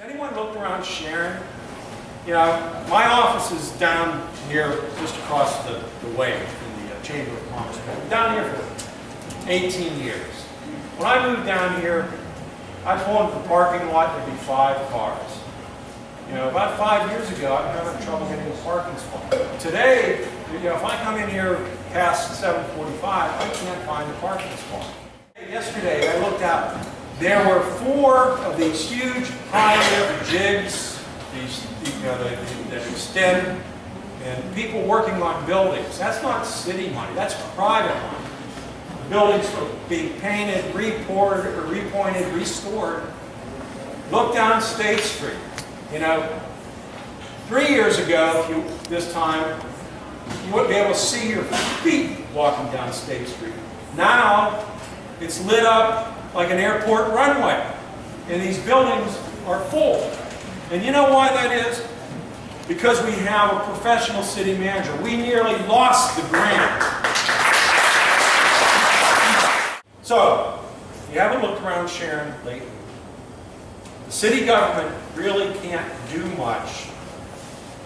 Anyone looked around Sharon? You know, my office is down here, just across the way in the Chamber of Commerce. I've been down here for 18 years. When I moved down here, I pulled into the parking lot, there'd be 5 cars. You know, about 5 years ago, I was having trouble getting a parking spot. Today, you know, if I come in here past 7:45, I can't find a parking spot. Yesterday, I looked out. There were 4 of these huge high-lift jigs, that extend, and people working on buildings. That's not city money, that's private money. The buildings were being painted, repointed, restored. Look down State Street. You know, 3 years ago, this time, you wouldn't be able to see your feet walking down State Street. Now, it's lit up like an airport runway, and these buildings are full. And you know why that is? Because we have a professional city manager. We nearly lost the grant. So, if you haven't looked around Sharon lately, the city government really can't do much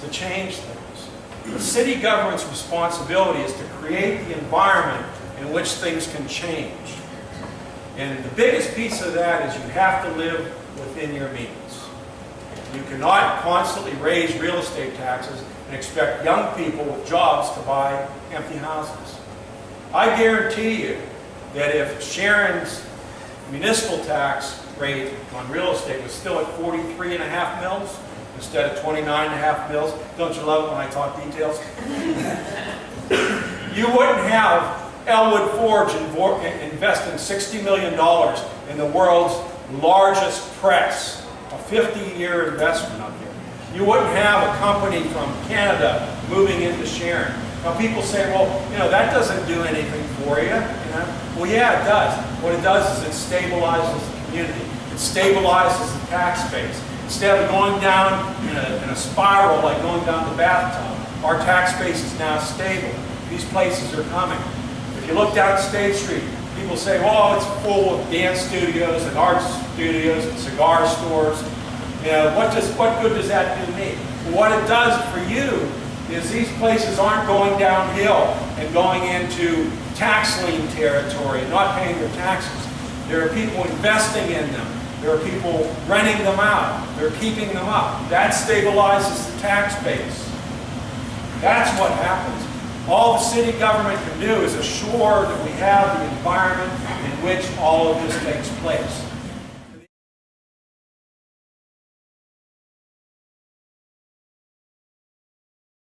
to change things. The city government's responsibility is to create the environment in which things can change. And the biggest piece of that is you have to live within your means. You cannot constantly raise real estate taxes and expect young people with jobs to buy empty houses. I guarantee you that if Sharon's municipal tax rate on real estate was still at 43.5 mils instead of 29.5 mils, don't you love it when I talk details? You wouldn't have Elwood Forge investing $60 million in the world's largest press, a 50-year investment up here. You wouldn't have a company from Canada moving into Sharon. Now people say, well, you know, that doesn't do anything for you. Well, yeah, it does. What it does is it stabilizes the community. It stabilizes the tax base. Instead of going down in a spiral like going down the bathtub, our tax base is now stable. These places are coming. If you look down State Street, people say, well, it's full of dance studios and art studios and cigar stores. You know, what good does that do me? Well, what it does for you is these places aren't going downhill and going into tax lien territory and not paying their taxes. There are people investing in them. There are people renting them out. They're keeping them up. That stabilizes the tax base. That's what happens. All the city government can do is assure that we have the environment in which all of this takes place.